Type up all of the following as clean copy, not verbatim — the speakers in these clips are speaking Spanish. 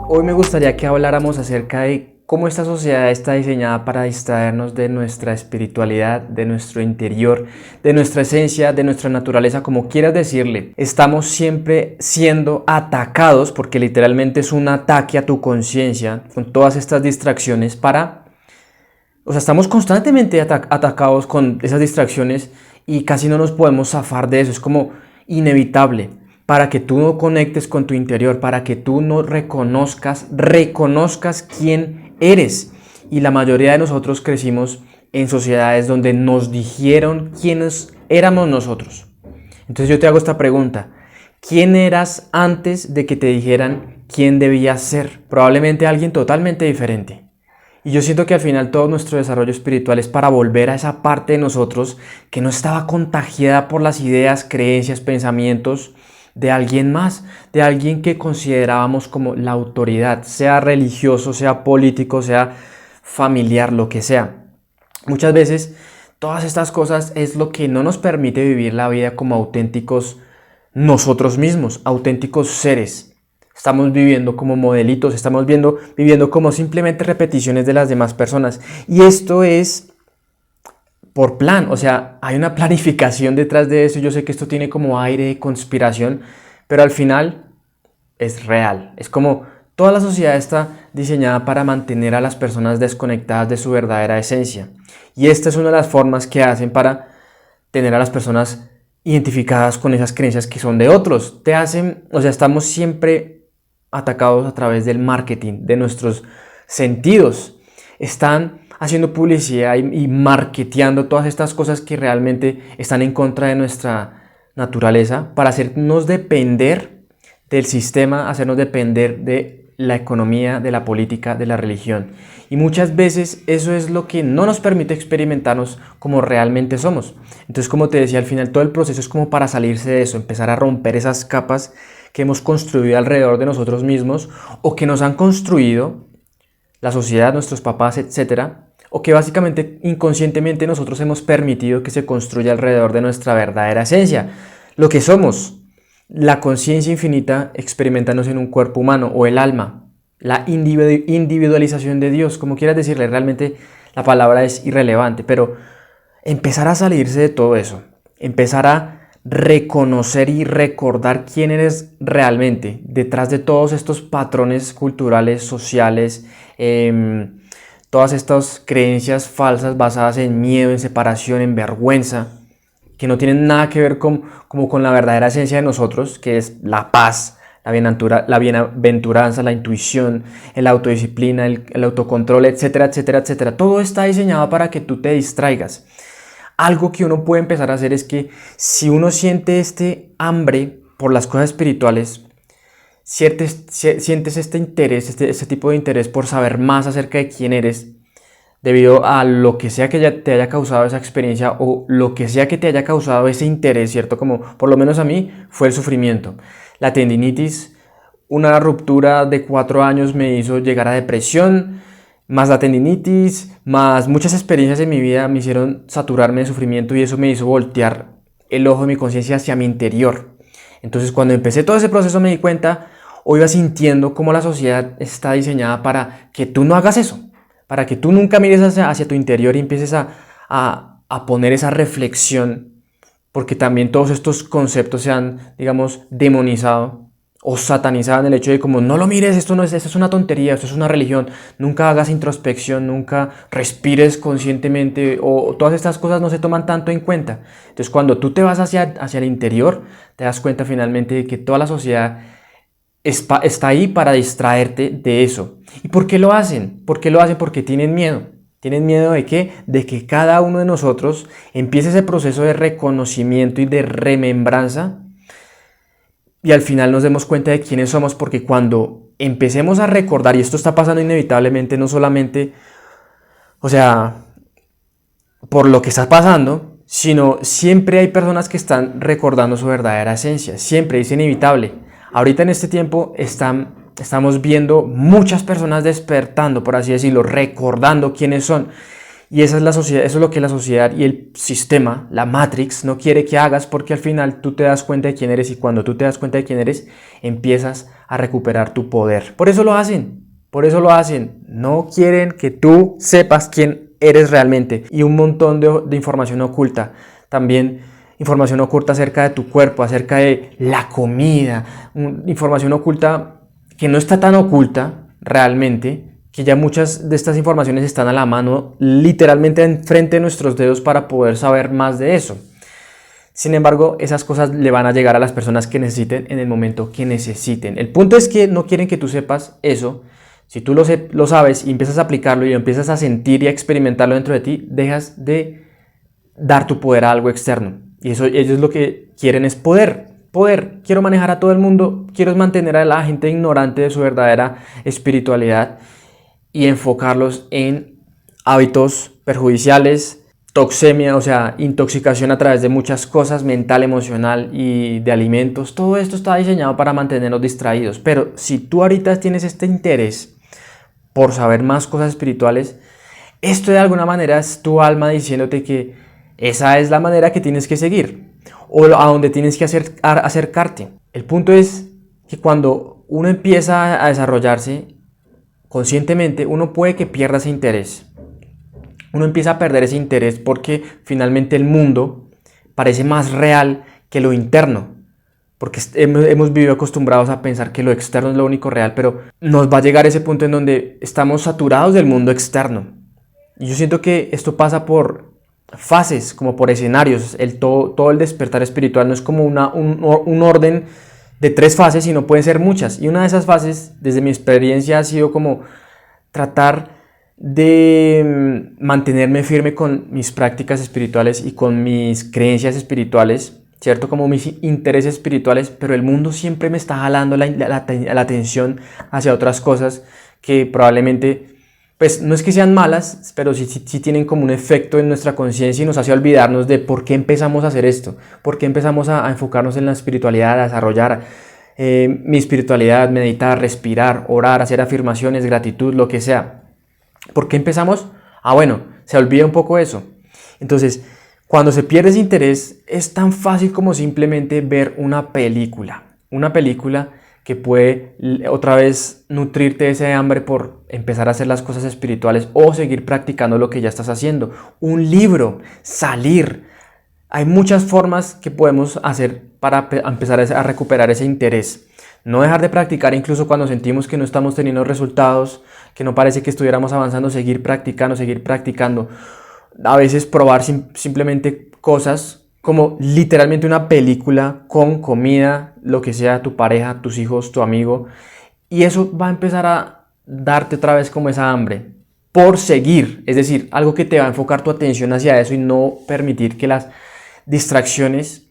Hoy me gustaría que habláramos acerca de cómo esta sociedad está diseñada para distraernos de nuestra espiritualidad, de nuestro interior, de nuestra esencia, de nuestra naturaleza, como quieras decirle. Estamos siempre siendo atacados, porque literalmente es un ataque a tu conciencia, con todas estas distracciones estamos constantemente atacados con esas distracciones y casi no nos podemos zafar de eso. Es como inevitable. Para que tú no conectes con tu interior, para que tú no reconozcas quién eres. Y la mayoría de nosotros crecimos en sociedades donde nos dijeron quiénes éramos nosotros. Entonces yo te hago esta pregunta: ¿quién eras antes de que te dijeran quién debías ser? Probablemente alguien totalmente diferente. Y yo siento que al final todo nuestro desarrollo espiritual es para volver a esa parte de nosotros que no estaba contagiada por las ideas, creencias, pensamientos de alguien más, de alguien que considerábamos como la autoridad, sea religioso, sea político, sea familiar, lo que sea. Muchas veces todas estas cosas es lo que no nos permite vivir la vida como auténticos nosotros mismos, auténticos seres. Estamos viviendo como modelitos, estamos viviendo como simplemente repeticiones de las demás personas. Y esto es por plan, hay una planificación detrás de eso. Yo sé que esto tiene como aire de conspiración, pero al final es real. Es como toda la sociedad está diseñada para mantener a las personas desconectadas de su verdadera esencia. Y esta es una de las formas que hacen para tener a las personas identificadas con esas creencias que son de otros. Estamos siempre atacados a través del marketing, de nuestros sentidos. Están haciendo publicidad y marketeando todas estas cosas que realmente están en contra de nuestra naturaleza para hacernos depender del sistema, hacernos depender de la economía, de la política, de la religión. Y muchas veces eso es lo que no nos permite experimentarnos como realmente somos. Entonces, como te decía, al final todo el proceso es como para salirse de eso, empezar a romper esas capas que hemos construido alrededor de nosotros mismos o que nos han construido la sociedad, nuestros papás, etcétera, o que básicamente inconscientemente nosotros hemos permitido que se construya alrededor de nuestra verdadera esencia, lo que somos, la conciencia infinita experimentándose en un cuerpo humano, o el alma, la individualización de Dios, como quieras decirle. Realmente la palabra es irrelevante, pero empezar a salirse de todo eso, empezar a reconocer y recordar quién eres realmente detrás de todos estos patrones culturales, sociales, todas estas creencias falsas basadas en miedo, en separación, en vergüenza, que no tienen nada que ver con la verdadera esencia de nosotros, que es la paz, la bienaventuranza, la intuición, la autodisciplina, el autocontrol, etcétera, etcétera, etcétera. Todo está diseñado para que tú te distraigas. Algo que uno puede empezar a hacer es que si uno siente este hambre por las cosas espirituales, sientes este interés, este tipo de interés por saber más acerca de quién eres, debido a lo que sea que te haya causado esa experiencia o lo que sea que te haya causado ese interés, ¿cierto? Como por lo menos a mí fue el sufrimiento. La tendinitis, una ruptura de 4 años me hizo llegar a depresión, más la tendinitis, más muchas experiencias en mi vida me hicieron saturarme de sufrimiento, y eso me hizo voltear el ojo de mi conciencia hacia mi interior. Entonces, cuando empecé todo ese proceso me di cuenta, o iba sintiendo cómo la sociedad está diseñada para que tú no hagas eso, para que tú nunca mires hacia tu interior y empieces a poner esa reflexión, porque también todos estos conceptos se han, demonizado o satanizado en el hecho de como no lo mires, esto es una tontería, esto es una religión, nunca hagas introspección, nunca respires conscientemente, o todas estas cosas no se toman tanto en cuenta. Entonces, cuando tú te vas hacia el interior, te das cuenta finalmente de que toda la sociedad está ahí para distraerte de eso. ¿Y por qué lo hacen? ¿Por qué lo hacen? Porque tienen miedo. ¿Tienen miedo de qué? De que cada uno de nosotros empiece ese proceso de reconocimiento y de remembranza, y al final nos demos cuenta de quiénes somos, porque cuando empecemos a recordar, y esto está pasando inevitablemente, no solamente, por lo que está pasando, sino siempre hay personas que están recordando su verdadera esencia, siempre, es inevitable. Ahorita en este tiempo estamos viendo muchas personas despertando, por así decirlo, recordando quiénes son. Y esa es la sociedad, eso es lo que la sociedad y el sistema, la Matrix, no quiere que hagas, porque al final tú te das cuenta de quién eres, y cuando tú te das cuenta de quién eres, empiezas a recuperar tu poder. Por eso lo hacen, por eso lo hacen. No quieren que tú sepas quién eres realmente. Y un montón de información oculta. También información oculta acerca de tu cuerpo, acerca de la comida, información oculta que no está tan oculta realmente, que ya muchas de estas informaciones están a la mano, literalmente enfrente de nuestros dedos, para poder saber más de eso. Sin embargo, esas cosas le van a llegar a las personas que necesiten en el momento que necesiten. El punto es que no quieren que tú sepas eso. Si tú lo sabes y empiezas a aplicarlo y empiezas a sentir y a experimentarlo dentro de ti, dejas de dar tu poder a algo externo. Y eso, ellos lo que quieren es poder. Poder. Quiero manejar a todo el mundo, quiero mantener a la gente ignorante de su verdadera espiritualidad y enfocarlos en hábitos perjudiciales, toxemia, o sea, intoxicación a través de muchas cosas, mental, emocional y de alimentos. Todo esto está diseñado para mantenernos distraídos. Pero si tú ahorita tienes este interés por saber más cosas espirituales, esto de alguna manera es tu alma diciéndote que esa es la manera que tienes que seguir, o a donde tienes que acercarte. El punto es que cuando uno empieza a desarrollarse conscientemente, uno puede que pierda ese interés. Uno empieza a perder ese interés porque finalmente el mundo parece más real que lo interno. Porque hemos vivido acostumbrados a pensar que lo externo es lo único real, pero nos va a llegar ese punto en donde estamos saturados del mundo externo. Y yo siento que esto pasa por fases, como por escenarios. Todo el despertar espiritual no es como un orden de 3 fases, sino pueden ser muchas. Y una de esas fases, desde mi experiencia, ha sido como tratar de mantenerme firme con mis prácticas espirituales y con mis creencias espirituales, ¿cierto? Como mis intereses espirituales, pero el mundo siempre me está jalando la atención hacia otras cosas que probablemente, pues no es que sean malas, pero sí tienen como un efecto en nuestra conciencia y nos hace olvidarnos de por qué empezamos a hacer esto, por qué empezamos a enfocarnos en la espiritualidad, a desarrollar mi espiritualidad, meditar, respirar, orar, hacer afirmaciones, gratitud, lo que sea. ¿Por qué empezamos? Bueno, se olvida un poco eso. Entonces, cuando se pierde ese interés, es tan fácil como simplemente ver una película que puede otra vez nutrirte de ese hambre por empezar a hacer las cosas espirituales o seguir practicando lo que ya estás haciendo. Un libro, salir. Hay muchas formas que podemos hacer para empezar a recuperar ese interés. No dejar de practicar incluso cuando sentimos que no estamos teniendo resultados, que no parece que estuviéramos avanzando, seguir practicando. A veces probar simplemente cosas como literalmente una película con comida, lo que sea, tu pareja, tus hijos, tu amigo. Y eso va a empezar a darte otra vez como esa hambre por seguir. Es decir, algo que te va a enfocar tu atención hacia eso y no permitir que las distracciones...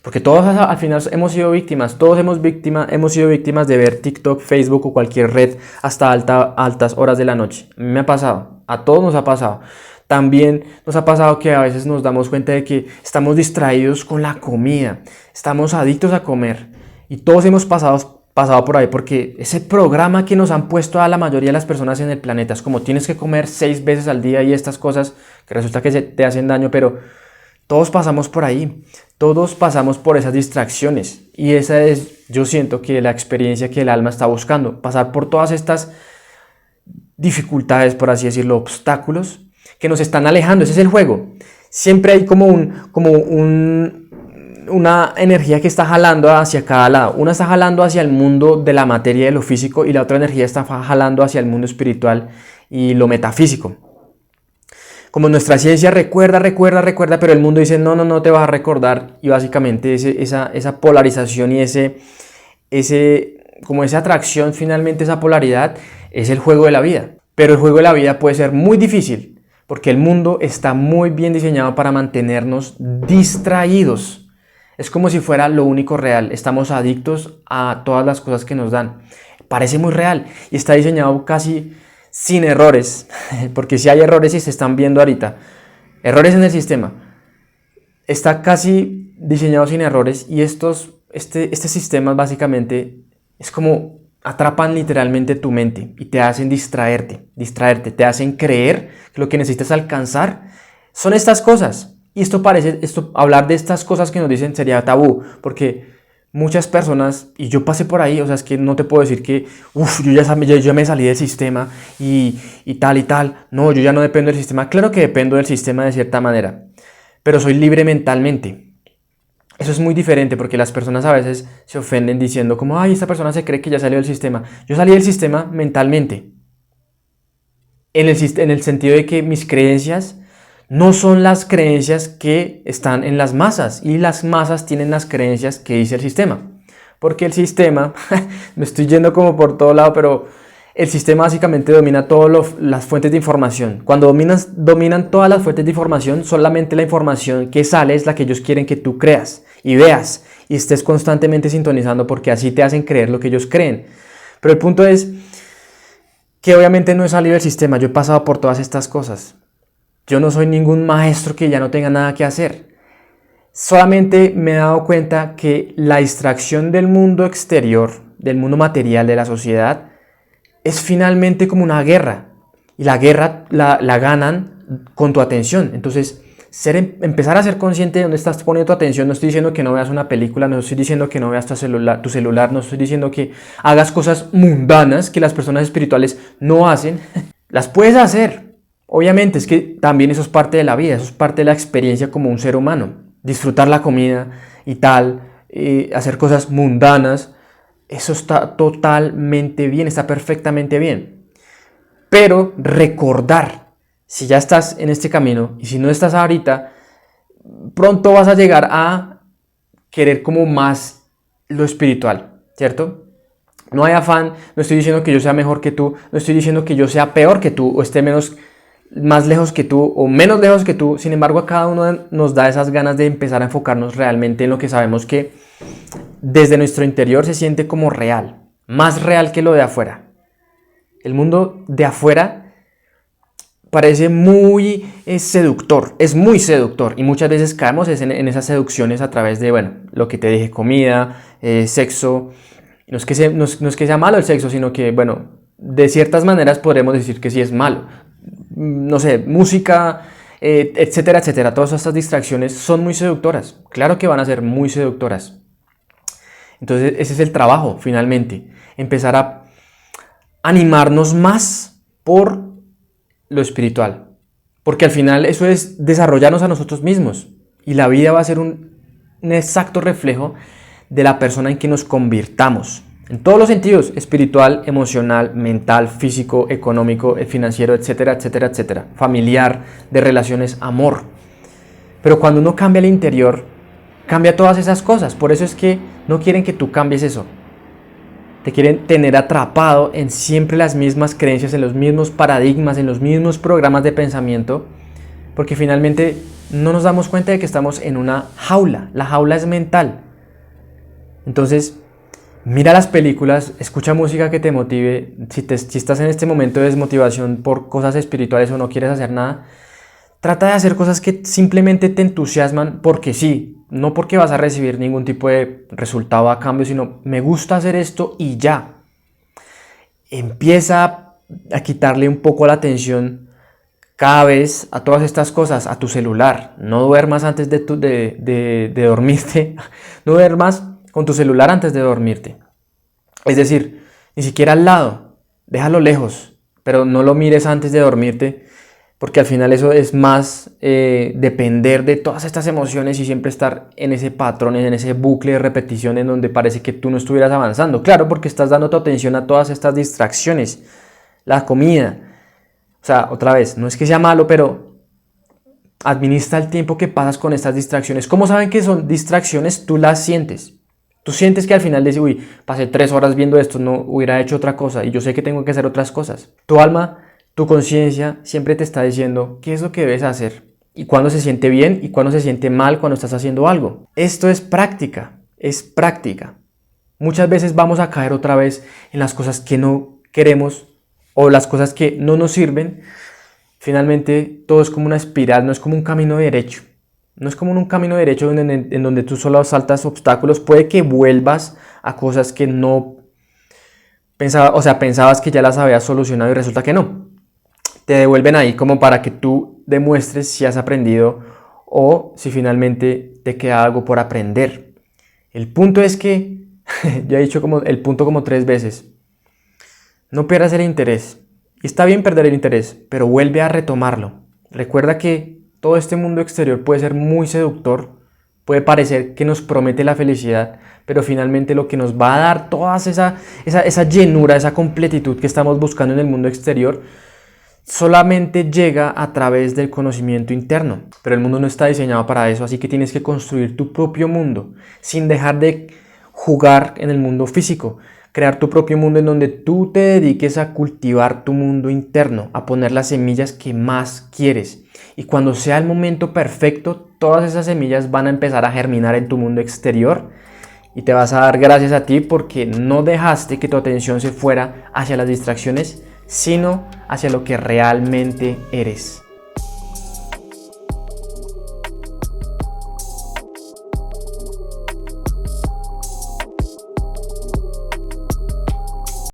Porque todos al final hemos sido víctimas, hemos sido víctimas de ver TikTok, Facebook o cualquier red hasta altas horas de la noche. A mí me ha pasado, a todos nos ha pasado. También nos ha pasado que a veces nos damos cuenta de que estamos distraídos con la comida, estamos adictos a comer. Y todos hemos pasado por ahí porque ese programa que nos han puesto a la mayoría de las personas en el planeta es como tienes que comer 6 veces al día y estas cosas que resulta que te hacen daño, pero todos pasamos por ahí, todos pasamos por esas distracciones y esa es, yo siento que la experiencia que el alma está buscando, pasar por todas estas dificultades, por así decirlo, obstáculos que nos están alejando. Ese es el juego. Siempre hay como una energía que está jalando hacia cada lado. Una está jalando hacia el mundo de la materia y de lo físico y la otra energía está jalando hacia el mundo espiritual y lo metafísico. Como nuestra ciencia recuerda, pero el mundo dice no te vas a recordar, y básicamente esa polarización y como esa atracción, finalmente esa polaridad es el juego de la vida. Pero el juego de la vida puede ser muy difícil porque el mundo está muy bien diseñado para mantenernos distraídos. Es como si fuera lo único real. Estamos adictos a todas las cosas que nos dan. Parece muy real y está diseñado casi sin errores, porque si hay errores y se están viendo ahorita, errores en el sistema, está casi diseñado sin errores y este sistema básicamente es como atrapan literalmente tu mente y te hacen distraerte, te hacen creer que lo que necesitas alcanzar son estas cosas. Y hablar de estas cosas que nos dicen sería tabú, porque muchas personas, y yo pasé por ahí, o sea, es que no te puedo decir que, yo me salí del sistema y tal, no, yo ya no dependo del sistema. Claro que dependo del sistema de cierta manera, pero soy libre mentalmente. Eso es muy diferente porque las personas a veces se ofenden diciendo como, ay, esta persona se cree que ya salió del sistema. Yo salí del sistema mentalmente, en el sentido de que mis creencias no son las creencias que están en las masas, y las masas tienen las creencias que dice el sistema. Porque el sistema, me estoy yendo como por todo lado, pero el sistema básicamente domina todas las fuentes de información. Cuando dominan todas las fuentes de información, solamente la información que sale es la que ellos quieren que tú creas y veas y estés constantemente sintonizando, porque así te hacen creer lo que ellos creen. Pero el punto es que obviamente no he salido del sistema, yo he pasado por todas estas cosas. Yo no soy ningún maestro que ya no tenga nada que hacer. Solamente me he dado cuenta que la distracción del mundo exterior, del mundo material, de la sociedad, es finalmente como una guerra. Y la guerra la ganan con tu atención. Entonces, empezar a ser consciente de dónde estás poniendo tu atención. No estoy diciendo que no veas una película, no estoy diciendo que no veas tu celular, no estoy diciendo que hagas cosas mundanas que las personas espirituales no hacen. Las puedes hacer. Obviamente, es que también eso es parte de la vida, eso es parte de la experiencia como un ser humano. Disfrutar la comida y tal, hacer cosas mundanas, eso está totalmente bien, está perfectamente bien. Pero recordar, si ya estás en este camino y si no estás ahorita, pronto vas a llegar a querer como más lo espiritual, ¿cierto? No hay afán, no estoy diciendo que yo sea mejor que tú, no estoy diciendo que yo sea peor que tú o esté más lejos que tú o menos lejos que tú. Sin embargo, a cada uno nos da esas ganas de empezar a enfocarnos realmente en lo que sabemos que desde nuestro interior se siente como real, más real que lo de afuera. El mundo de afuera parece muy seductor, es muy seductor, y muchas veces caemos en esas seducciones a través de, bueno, lo que te dije, comida, sexo. No es que sea malo el sexo, sino que, bueno, de ciertas maneras podremos decir que sí es malo. No sé, música, etcétera, etcétera. Todas estas distracciones son muy seductoras. Claro que van a ser muy seductoras. Entonces ese es el trabajo, finalmente. Empezar a animarnos más por lo espiritual. Porque al final eso es desarrollarnos a nosotros mismos. Y la vida va a ser un exacto reflejo de la persona en que nos convirtamos. En todos los sentidos: espiritual, emocional, mental, físico, económico, financiero, etcétera, etcétera, etcétera. Familiar, de relaciones, amor. Pero cuando uno cambia el interior, cambia todas esas cosas. Por eso es que no quieren que tú cambies eso. Te quieren tener atrapado en siempre las mismas creencias, en los mismos paradigmas, en los mismos programas de pensamiento. Porque finalmente no nos damos cuenta de que estamos en una jaula. La jaula es mental. Entonces, mira las películas, escucha música que te motive. Si estás en este momento de desmotivación por cosas espirituales o no quieres hacer nada, trata de hacer cosas que simplemente te entusiasman porque sí, no porque vas a recibir ningún tipo de resultado a cambio, sino me gusta hacer esto y ya. Empieza a quitarle un poco la atención cada vez a todas estas cosas, a tu celular. No duermas antes de dormirte, no duermas con tu celular antes de dormirte. Es decir, ni siquiera al lado, déjalo lejos, pero no lo mires antes de dormirte, porque al final eso es más depender de todas estas emociones y siempre estar en ese patrón, en ese bucle de repetición en donde parece que tú no estuvieras avanzando. Claro, porque estás dando tu atención a todas estas distracciones, la comida. O sea, otra vez, no es que sea malo, pero administra el tiempo que pasas con estas distracciones. ¿Cómo saben que son distracciones? Tú las sientes. Tú sientes que al final dices, uy, pasé 3 horas viendo esto, no hubiera hecho otra cosa y yo sé que tengo que hacer otras cosas. Tu alma, tu conciencia siempre te está diciendo qué es lo que debes hacer y cuándo se siente bien y cuándo se siente mal cuando estás haciendo algo. Esto es práctica, es práctica. Muchas veces vamos a caer otra vez en las cosas que no queremos o las cosas que no nos sirven. Finalmente todo es como una espiral, no es como un camino derecho. No es como un camino derecho en donde tú solo saltas obstáculos. Puede que vuelvas a cosas que no Pensabas que ya las habías solucionado y resulta que no. Te devuelven ahí como para que tú demuestres si has aprendido o si finalmente te queda algo por aprender. El punto es que, ya he dicho el punto como 3 veces, no pierdas el interés. Y está bien perder el interés, pero vuelve a retomarlo. Recuerda que todo este mundo exterior puede ser muy seductor, puede parecer que nos promete la felicidad, pero finalmente lo que nos va a dar toda esa llenura, esa completitud que estamos buscando en el mundo exterior, solamente llega a través del conocimiento interno. Pero el mundo no está diseñado para eso, así que tienes que construir tu propio mundo, sin dejar de jugar en el mundo físico. Crear tu propio mundo en donde tú te dediques a cultivar tu mundo interno, a poner las semillas que más quieres. Y cuando sea el momento perfecto, todas esas semillas van a empezar a germinar en tu mundo exterior y te vas a dar gracias a ti porque no dejaste que tu atención se fuera hacia las distracciones, sino hacia lo que realmente eres.